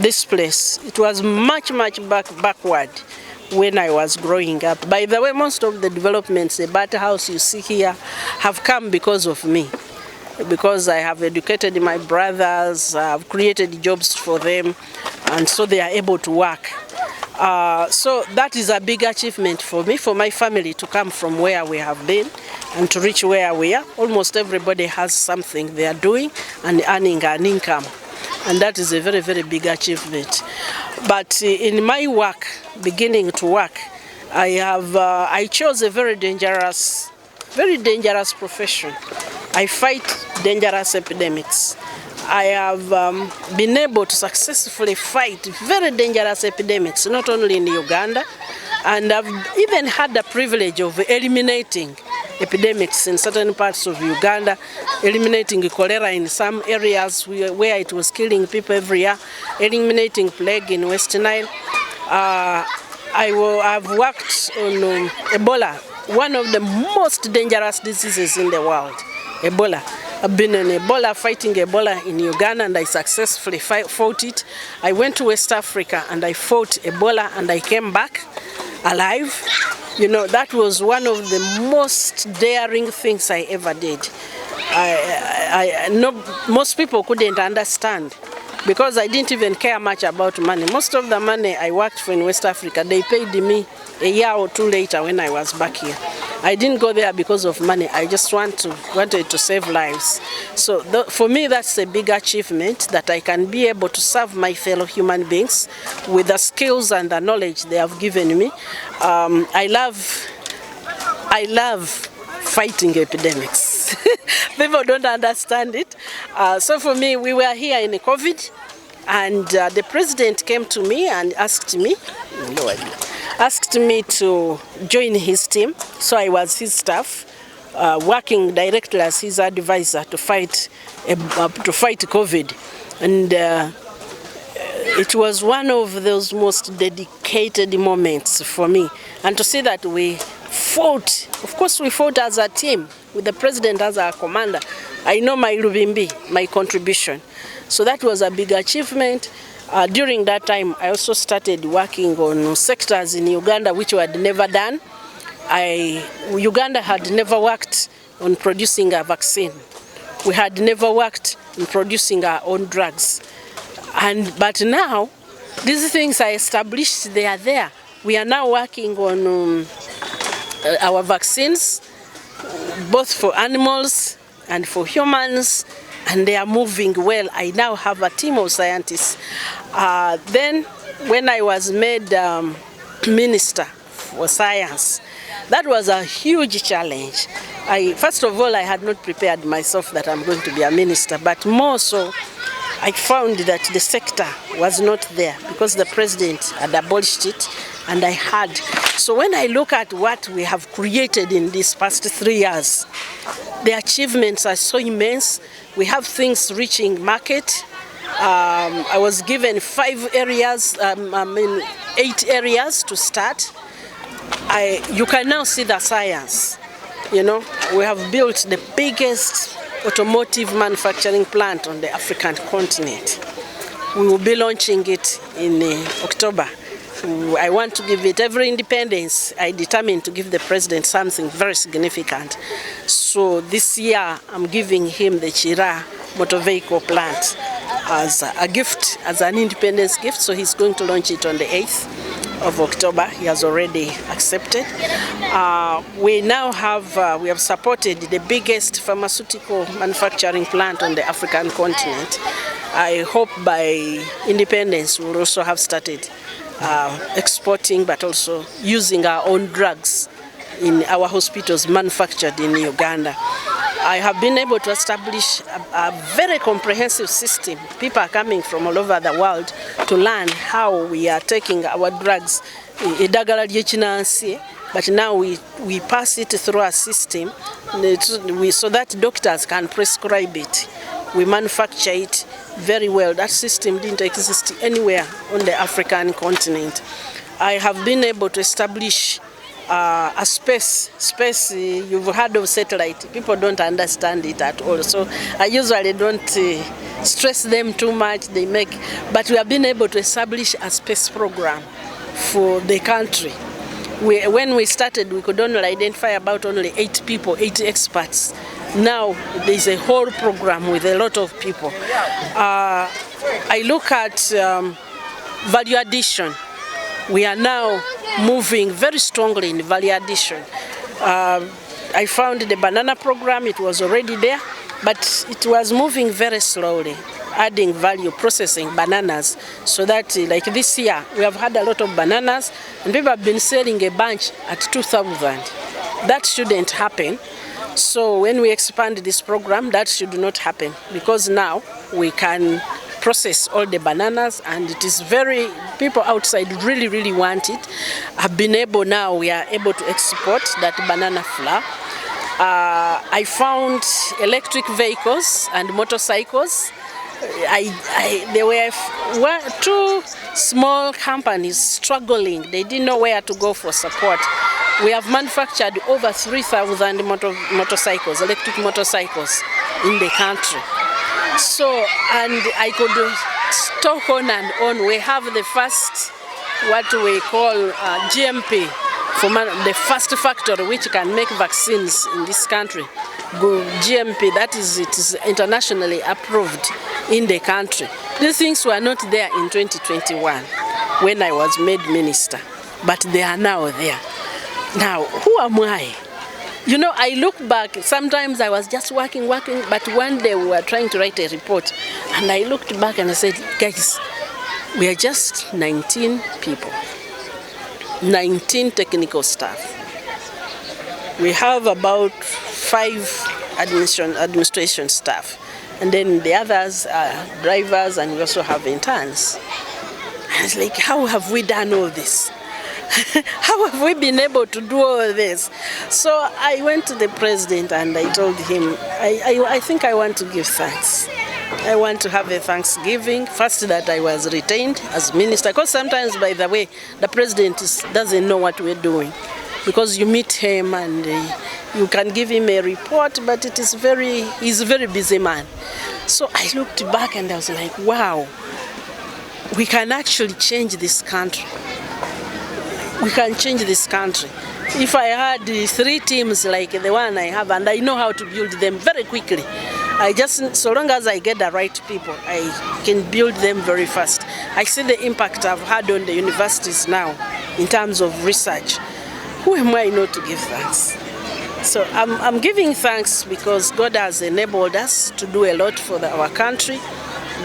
this place. It was much backward when I was growing up. By the way, most of the developments, the Bata House you see here, have come because of me. Because I have educated my brothers, I've created jobs for them, and so they are able to work. So that is a big achievement for me, for my family to come from where we have been and to reach where we are. Almost everybody has something they are doing and earning an income. And that is a very big achievement. But in my work, beginning to work, I chose a very dangerous profession. I fight dangerous epidemics. I have been able to successfully fight very dangerous epidemics, not only in Uganda, and I've even had the privilege of eliminating epidemics in certain parts of Uganda, eliminating cholera in some areas where it was killing people every year, eliminating plague in West Nile. I've worked on Ebola, one of the most dangerous diseases in the world, Ebola. I've been in Ebola, fighting Ebola in Uganda, and I successfully fought it. I went to West Africa and I fought Ebola, and I came back alive. You know, that was one of the most daring things I ever did. Most people couldn't understand because I didn't even care much about money. Most of the money I worked for in West Africa, they paid me a year or two later when I was back here. I didn't go there because of money. I just wanted to save lives. So for me, that's a big achievement, that I can be able to serve my fellow human beings with the skills and the knowledge they have given me. I love fighting epidemics. People don't understand it. So for me, we were here in COVID, and the president came to me and asked me to join his team. So I was his staff, working directly as his advisor to fight COVID. And it was one of those most dedicated moments for me. And to see that we fought, of course we fought as a team with the president as our commander. I know my Lubimbi, my contribution. So that was a big achievement. During that time, I also started working on sectors in Uganda which we had never done. Uganda had never worked on producing a vaccine. We had never worked in producing our own drugs. But now, these things are established, they are there. We are now working on our vaccines, both for animals and for humans, and they are moving well. I now have a team of scientists. Then, when I was made Minister for Science, that was a huge challenge. First of all, I had not prepared myself that I'm going to be a minister, but more so, I found that the sector was not there because the president had abolished it, and I had. So when I look at what we have created in these past 3 years, the achievements are so immense. We have things reaching market. I was given 8 areas to start. You can now see the science. You know, we have built the biggest automotive manufacturing plant on the African continent. We will be launching it in October. I want to give it every independence. I determined to give the president something very significant. So this year, I'm giving him the Chira motor vehicle plant as a gift, as an independence gift. So he's going to launch it on the 8th of October. He has already accepted. We now have, we have supported the biggest pharmaceutical manufacturing plant on the African continent. I hope by independence we'll also have started exporting, but also using our own drugs in our hospitals manufactured in Uganda. I have been able to establish a very comprehensive system. People are coming from all over the world to learn how we are taking our drugs, but now we pass it through a system so that doctors can prescribe it. We manufacture it very well. That system didn't exist anywhere on the African continent. I have been able to establish a space. You've heard of satellite. People don't understand it at all. So I usually don't stress them too much. But we have been able to establish a space program for the country. When we started, we could only identify about only 8 people, 8 experts. Now there's a whole program with a lot of people. I look at value addition. We are now moving very strongly in value addition. I found the banana program, it was already there, but it was moving very slowly, adding value, processing bananas, so that like this year, we have had a lot of bananas, and people have been selling a bunch at 2,000. That shouldn't happen. So when we expand this program, that should not happen, because now we can process all the bananas, and it is people outside really want it. We are able to export that banana flour. I found electric vehicles and motorcycles. There were 2 small companies struggling. They didn't know where to go for support. We have manufactured over 3,000 motorcycles, electric motorcycles in the country. So, and I could talk on and on. We have the first, what we call GMP, the first factory which can make vaccines in this country. GMP, it is internationally approved in the country. These things were not there in 2021 when I was made minister, but they are now there. Now, who am I? You know, I look back, sometimes I was just working, but one day we were trying to write a report, and I looked back and I said, guys, we are just 19 people, 19 technical staff. We have about 5 administration staff, and then the others are drivers, and we also have interns. I was like, how have we done all this? How have we been able to do all this? So I went to the president and I told him, I think I want to give thanks. I want to have a Thanksgiving, first that I was retained as minister, because sometimes, by the way, the president doesn't know what we're doing, because you meet him and you can give him a report, but he's a very busy man. So I looked back and I was like, wow, we can actually change this country. We can change this country. If I had 3 teams like the one I have, and I know how to build them very quickly, so long as I get the right people, I can build them very fast. I see the impact I've had on the universities now in terms of research. Who am I not to give thanks? So I'm giving thanks because God has enabled us to do a lot for our country.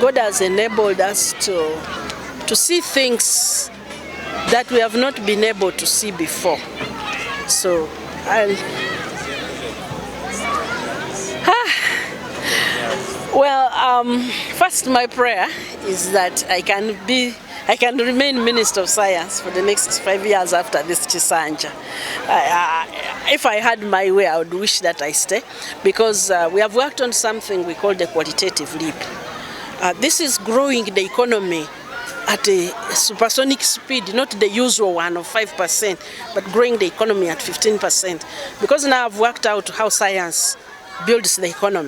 God has enabled us to see things that we have not been able to see before. So, first my prayer is that I can remain Minister of Science for the next 5 years after this Chisanja. If I had my way, I would wish that I stay, because we have worked on something we call the qualitative leap. This is growing the economy at a supersonic speed, not the usual one of 5%, but growing the economy at 15%. Because now I've worked out how science builds the economy.